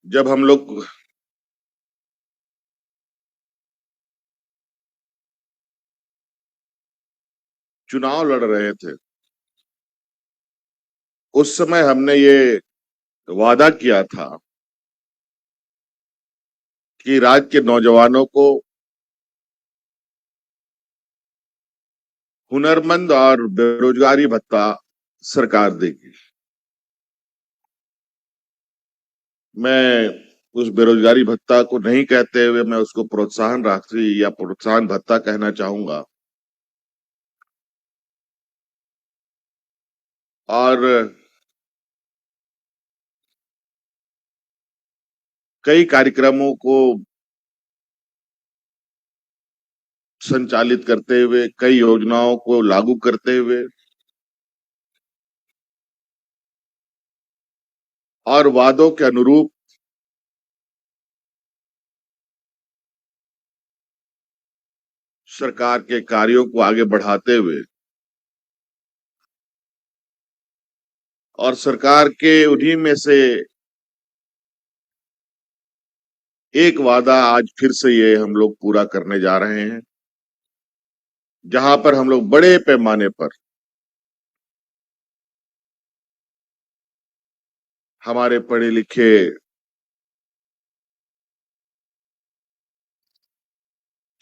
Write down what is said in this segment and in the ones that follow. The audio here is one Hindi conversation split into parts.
जब हम लोग चुनाव लड़ रहे थे, उस समय हमने ये वादा किया था कि राज्य के नौजवानों को हुनरमंद और बेरोजगारी भत्ता सरकार देगी। मैं उस बेरोजगारी भत्ता को नहीं कहते हुए मैं उसको प्रोत्साहन राशि या प्रोत्साहन भत्ता कहना चाहूंगा। और कई कार्यक्रमों को संचालित करते हुए, कई योजनाओं को लागू करते हुए और वादों के अनुरूप सरकार के कार्यों को आगे बढ़ाते हुए और सरकार के उन्हीं में से एक वादा आज फिर से ये हम लोग पूरा करने जा रहे हैं, जहां पर हम लोग बड़े पैमाने पर हमारे पढ़े लिखे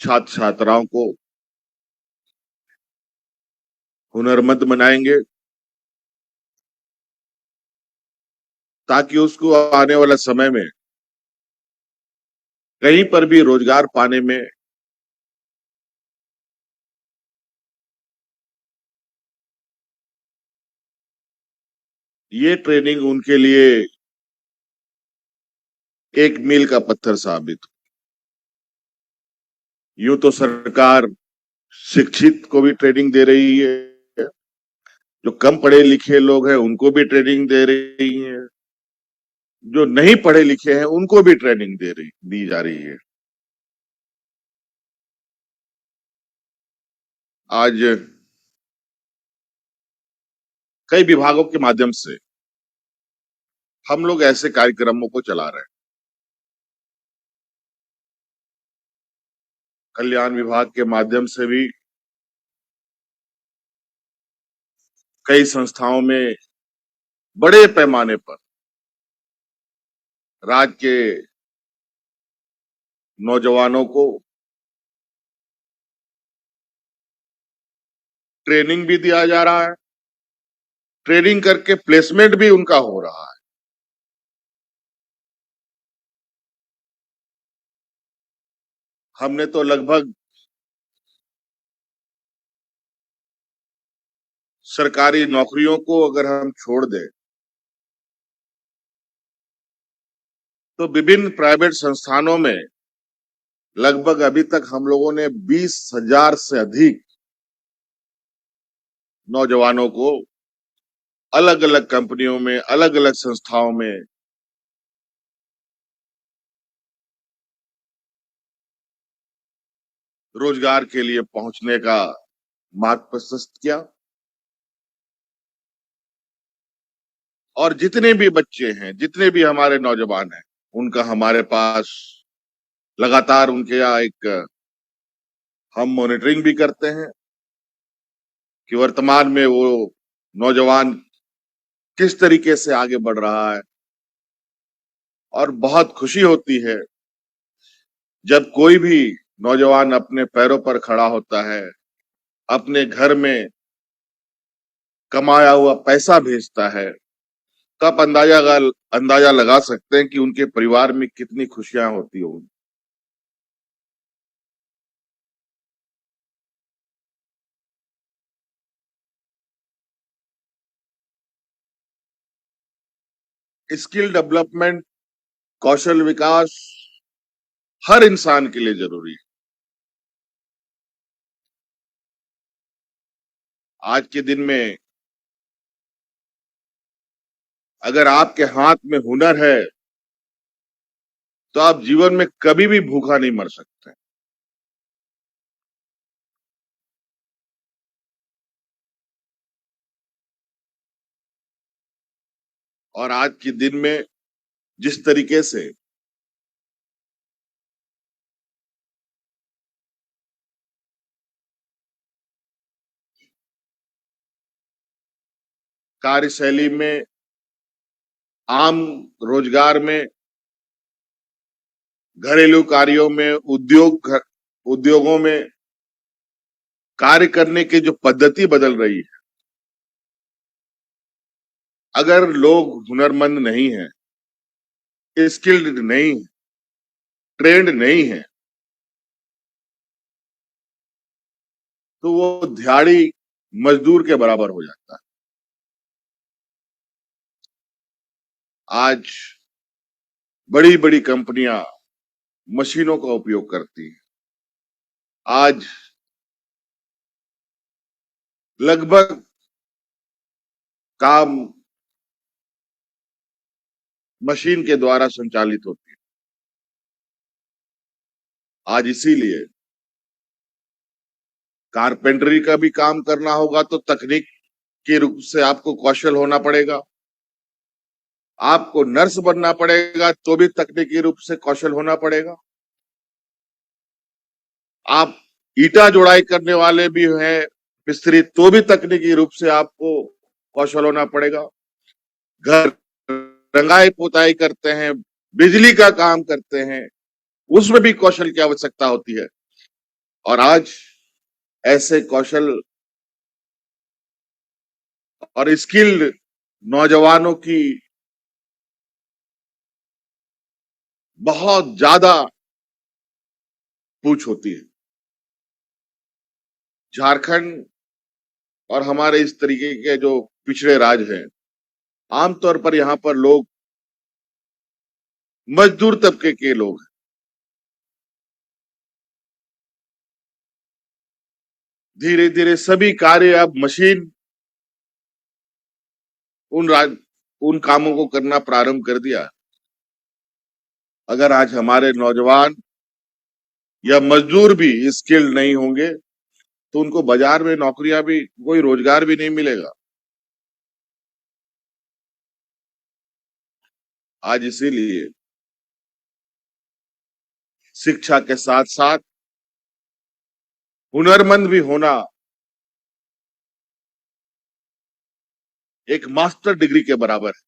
छात्र छात्राओं को हुनरमंद बनाएंगे, ताकि उसको आने वाला समय में कहीं पर भी रोजगार पाने में ये ट्रेनिंग उनके लिए एक मील का पत्थर साबित हो। यूं तो सरकार शिक्षित को भी ट्रेनिंग दे रही है, जो कम पढ़े लिखे लोग हैं उनको भी ट्रेनिंग दे रही है, जो नहीं पढ़े लिखे हैं उनको भी ट्रेनिंग दी जा रही है। आज कई विभागों के माध्यम से हम लोग ऐसे कार्यक्रमों को चला रहे हैं। कल्याण विभाग के माध्यम से भी कई संस्थाओं में बड़े पैमाने पर राज्य के नौजवानों को ट्रेनिंग भी दिया जा रहा है, ट्रेनिंग करके प्लेसमेंट भी उनका हो रहा है। हमने तो लगभग सरकारी नौकरियों को अगर हम छोड़ दें तो विभिन्न प्राइवेट संस्थानों में लगभग अभी तक हम लोगों ने 20,000 से अधिक नौजवानों को अलग अलग कंपनियों में, अलग अलग संस्थाओं में रोजगार के लिए पहुंचने का मार्ग प्रशस्त किया। और जितने भी बच्चे हैं, जितने भी हमारे नौजवान हैं, उनका हमारे पास लगातार उनके यहाँ एक हम मॉनिटरिंग भी करते हैं कि वर्तमान में वो नौजवान किस तरीके से आगे बढ़ रहा है। और बहुत खुशी होती है जब कोई भी नौजवान अपने पैरों पर खड़ा होता है, अपने घर में कमाया हुआ पैसा भेजता है, तो आप अंदाजा लगा सकते हैं कि उनके परिवार में कितनी खुशियां होती होंगी। स्किल डेवलपमेंट, कौशल विकास हर इंसान के लिए जरूरी है। आज के दिन में अगर आपके हाथ में हुनर है तो आप जीवन में कभी भी भूखा नहीं मर सकते। और आज के दिन में जिस तरीके से कार्यशैली में, आम रोजगार में, घरेलू कार्यों में, उद्योगों में कार्य करने की जो पद्धति बदल रही है, अगर लोग हुनरमंद नहीं है, स्किल्ड नहीं, ट्रेंड नहीं है, तो वो दिहाड़ी मजदूर के बराबर हो जाता है। आज बड़ी बड़ी कंपनियां मशीनों का उपयोग करती हैं। आज लगभग काम मशीन के द्वारा संचालित होती है। आज इसीलिए कारपेंटरी का भी काम करना होगा तो तकनीक के रूप से आपको कौशल होना पड़ेगा। आपको नर्स बनना पड़ेगा तो भी तकनीकी रूप से कौशल होना पड़ेगा। आप ईटा जोड़ाई करने वाले भी हैं मिस्त्री, तो भी तकनीकी रूप से आपको कौशल होना पड़ेगा। घर रंगाई पुताई करते हैं, बिजली का काम करते हैं, उसमें भी कौशल की आवश्यकता होती है। और आज ऐसे कौशल और स्किल्ड नौजवानों की बहुत ज्यादा पूछ होती है। झारखंड और हमारे इस तरीके के जो पिछड़े राज्य हैं, आमतौर पर यहाँ पर लोग मजदूर तबके के लोग हैं। धीरे धीरे सभी कार्य अब मशीन उन कामों को करना प्रारंभ कर दिया। अगर आज हमारे नौजवान या मजदूर भी स्किल्ड नहीं होंगे तो उनको बाजार में नौकरियां भी, कोई रोजगार भी नहीं मिलेगा। आज इसीलिए शिक्षा के साथ साथ हुनरमंद भी होना एक मास्टर डिग्री के बराबर है।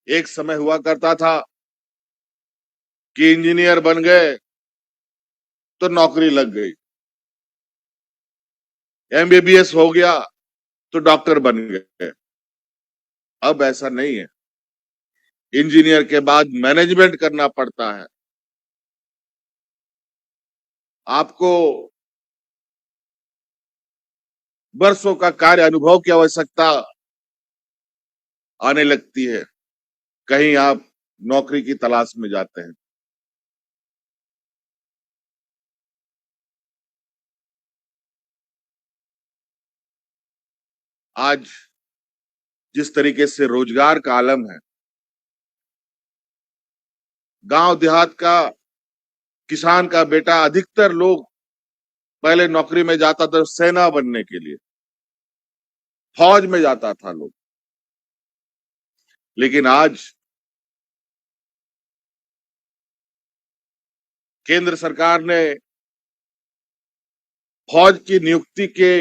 एक समय हुआ करता था कि इंजीनियर बन गए तो नौकरी लग गई, एमबीबीएस हो गया तो डॉक्टर बन गए। अब ऐसा नहीं है। इंजीनियर के बाद मैनेजमेंट करना पड़ता है। आपको वर्षों का कार्य अनुभव की आवश्यकता आने लगती है। कहीं आप नौकरी की तलाश में जाते हैं। आज जिस तरीके से रोजगार का आलम है, गांव देहात का किसान का बेटा, अधिकतर लोग पहले नौकरी में जाता था सेना बनने के लिए, फौज में जाता था लोग। लेकिन आज केंद्र सरकार ने फौज की नियुक्ति के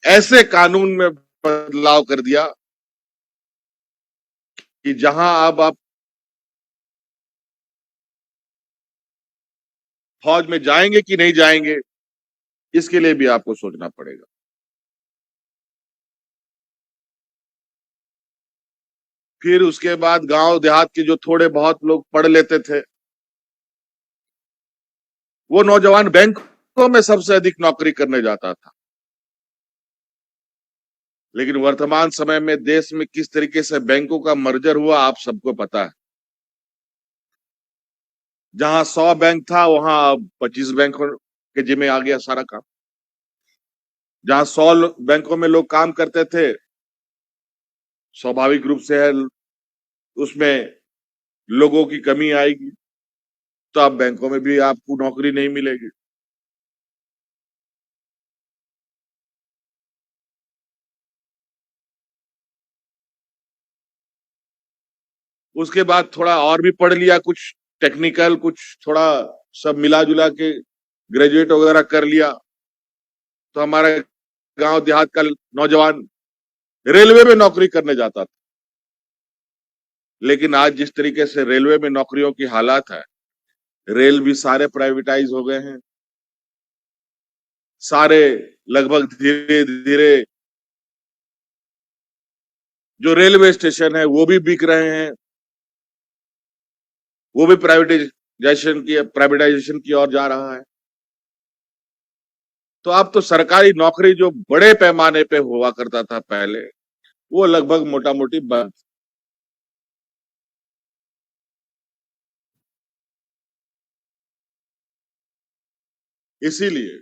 ऐसे कानून में बदलाव कर दिया कि जहां अब आप फौज में जाएंगे कि नहीं जाएंगे, इसके लिए भी आपको सोचना पड़ेगा। फिर उसके बाद गांव देहात के जो थोड़े बहुत लोग पढ़ लेते थे, वो नौजवान बैंकों में सबसे अधिक नौकरी करने जाता था। लेकिन वर्तमान समय में देश में किस तरीके से बैंकों का मर्जर हुआ, आप सबको पता है। जहां 100 बैंक था वहां अब 25 बैंकों के जिम्मे आ गया सारा काम। जहां 100 बैंकों में लोग काम करते थे, स्वाभाविक रूप से है उसमें लोगों की कमी आएगी, तो अब बैंकों में भी आपको नौकरी नहीं मिलेगी। उसके बाद थोड़ा और भी पढ़ लिया, कुछ टेक्निकल, कुछ थोड़ा सब मिला जुला के ग्रेजुएट वगैरह कर लिया, तो हमारा गांव देहात का नौजवान रेलवे में नौकरी करने जाता था। लेकिन आज जिस तरीके से रेलवे में नौकरियों की हालात है, रेल भी सारे प्राइवेटाइज हो गए हैं, सारे लगभग धीरे धीरे जो रेलवे स्टेशन है वो भी बिक रहे हैं, वो भी प्राइवेटाइजेशन की ओर जा रहा है। तो अब तो सरकारी नौकरी जो बड़े पैमाने पे हुआ करता था पहले, वो लगभग मोटा मोटी बंद। इसीलिए